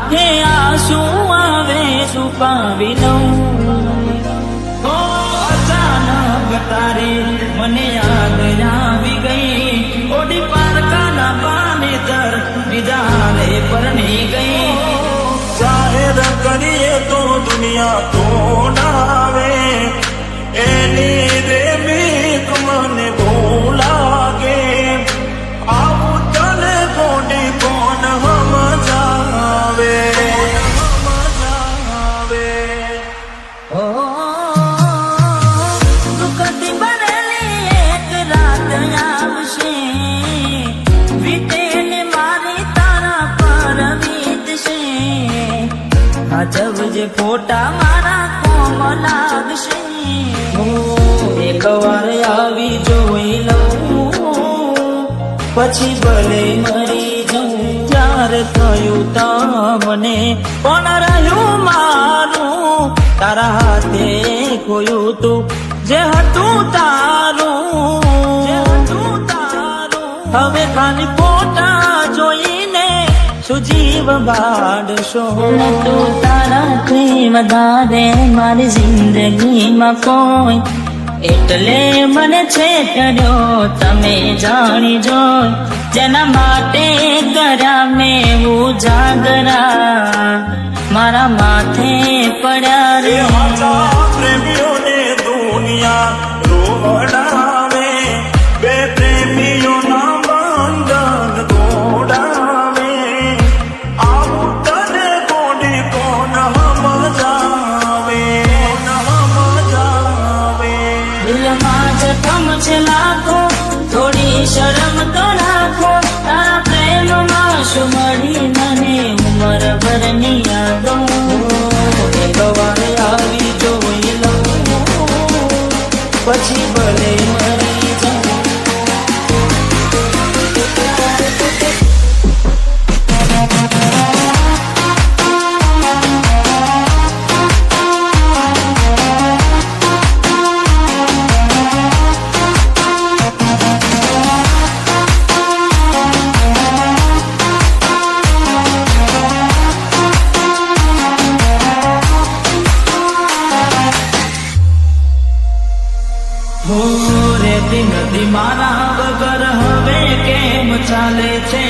આંખે આંસુ આવે છુપાવી લઉં અચાનક તારી મને યાદ આવી ગઈ ઓડી પારકાના પાનેતર દીદારે પરણી ગઈ જાહેર કરીએ તો દુનિયા તોડાવે એની રેમીક મને ભૂલાગે આવું તને કોડી કોણ સમજાવે દુઃખથી ભરેલી એક રાત આવશે વીતેને મારી તારા પર વીતશે અજબ જે ફોટા મારા કોમ લાગશે એક વાર આવી જોઈ લઉં પછી ભલે મરી જઉં ત્યારે થયું તમને પણ રહ્યું મારું તારા હાથે ખોયું તું જે હતું તારું હવે ખાલી ફોટા જોઈને સુજીવ બાળશો તું તારાથી વધારે મારી જિંદગીમાં કોઈ એટલે મને છેતર્યો તમે જાણી જોઈ જેના માટે કર્યા મેં ઉજાગરા મારા માથે પડ્યા રે પ્રેમીઓને દુનિયા રોવડાવે બે પ્રેમીઓના બંધન તોડાવે આવું તને કોડી કોણ સમજાવે દિલમાં જખમ છે લાખો થોડી શરમ તો રાખો તારા પ્રેમમાં શું મળી મને ઉંમર ભરની યાદો એક વાર આવી જોઈ લઉં પછી ભલે મરી જાઉં રેતી નદી મારા વગર હવે કેમ ચાલે છે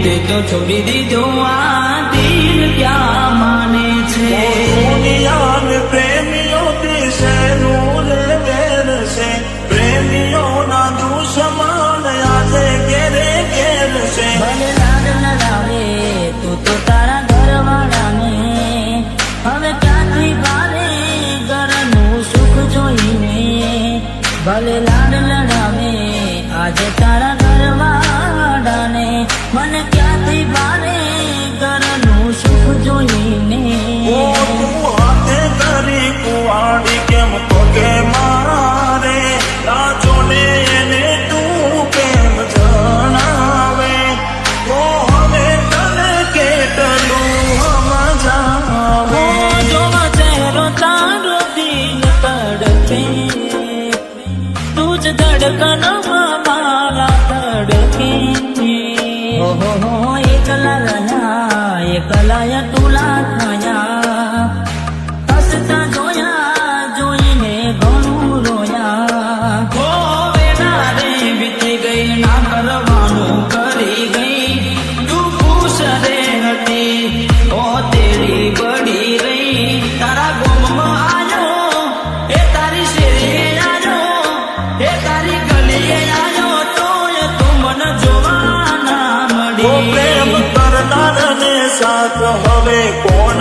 તે તો છોડી દીધો આ દિલ ક્યાં માને છે દુનિયાને પ્રેમીઓ દિશેનું રે વેર છે પ્રેમીઓના દુશ્મન આજે ઘેરે ઘેર છે ભલે લાડ લડાવે તું તો તારા ઘરવાળાને હવે ક્યાંથી ભારે ઘરનું સુખ જોઈને ભલે લાડ લડાવે આજે તારા ઘરવાળાને મને ક્યાંથી ભારે ઘરનું સુખ જોઈને તું હાથે કરી કુવાડી કેમ પગે મારે રાજો ને એને તું કેમ જણાવે તો હવે તને કેટલું સમજાવે જોવા ચહેરો તારો દિલ તડપે તુજ ધડકનમાં મારા ધડકે ઓહો એકલા તુલા થયા હસતા જોયા જોઈને ઘણું રોયા હો વેના રે વીતી ગઈ ના કરવાનું કરી ગઈ તું ખુશ રે હતી ઓ તેરી બડી રહી તારા ગોમમાં આયો એ તારી શેરીએ આયો એ તારી ગલીએ આયો તોય તું મને જોવા ના ઓ પ્રેમ મળી કરનારને સાથ હવે કોણ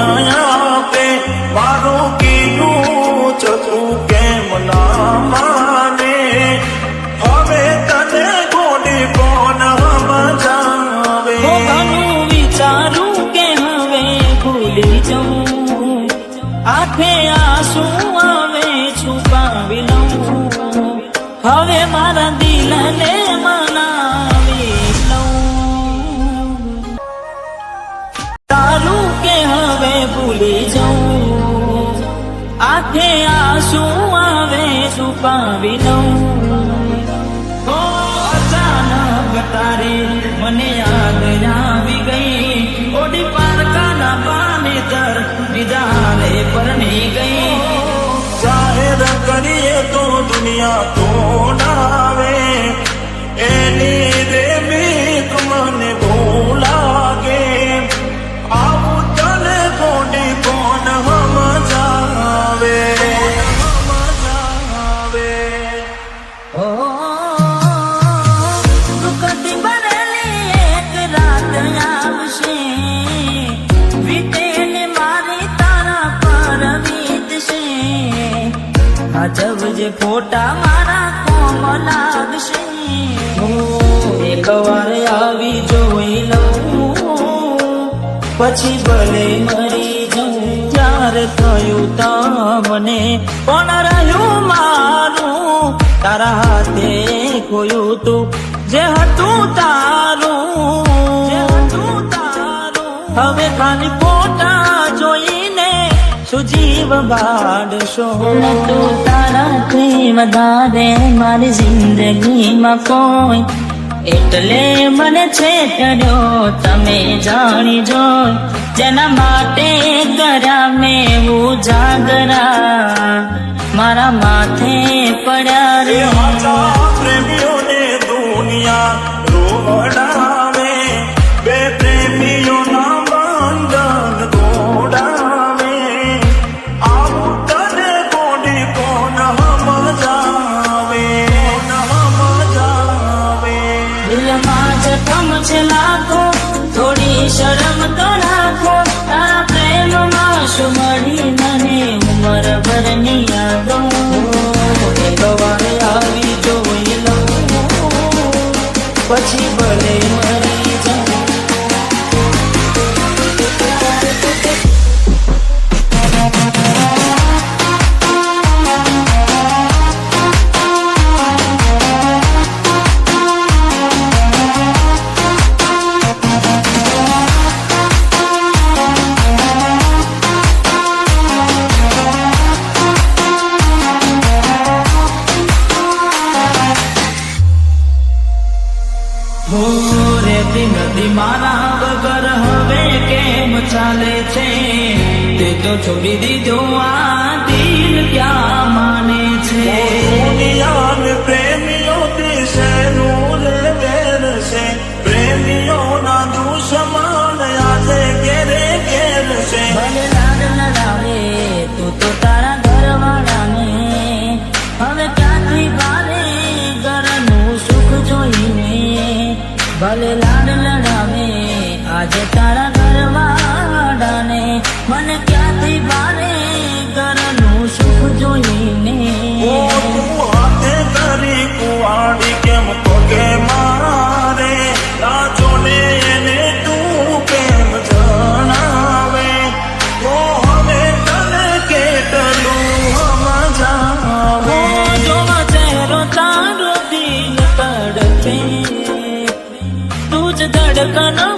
ફોટા મારા કોમ લાગશે. એક વાર આવી જોઈ લઉં પછી ભલે મરી જાઉં. ત્યારે થયું તમને પણ રહ્યું મારું, તારા હાથે ખોયું તું જે હતું તારું. હવે ખાલી ફોટા જોઈને શું જીવ બાળશો. તું તારાથી વધારે મારી જિંદગીમાં કોઈ, એટલે મને છેતર્યો તમે જાણી જોઈ. જેના માટે કર્યા મેં ઉજાગરા, મારા માથે પડ્યા એ રે. હાચા પ્રેમીઓને દુનિયા રોવડાવે, બે પ્રેમીઓના બંધન તોડાવે. આવું તને કોડી કોણ સમજાવે, સમજાવે. દિલમાં જખમ છે લાખો, થોડી શરમ તો રાખો. તારા પ્રેમમાં શું મળી મને ઉંમર ભરની યાદો. એક વાર આવી જોઈ લઉં પછી ભલે મરી જાઉં. હો રેતી નદી મારા વગર હવે કેમ ચાલે છે. તે તો છોડી દીધો આ દિલ ક્યાં માને છે. દુનિયાને પ્રેમીઓથી શેનું રે વેર છે, પ્રેમીઓના દુશ્મન આજે ઘેરે ઘેર છે. ભલે લાડ લડાવે તું તો તારા ઘરવાળાને, હવે ક્યાંથી ભારે ઘરનું સુખ જોઈને. ભલે લાડ લડાવે આજે તારા ઘરવાળાને, મને ક્યાંથી ભારે ઘરનું સુખ જોઈને. ઓ તું હાથે કરી કુવાડી કેમ પગે મારે, રાજોને એને તું કેમ જણાવે. તો હવે તને કેટલું સમજાવે. જોવા ચહેરો તારો દિલ તડપે, તું જ ધડકનો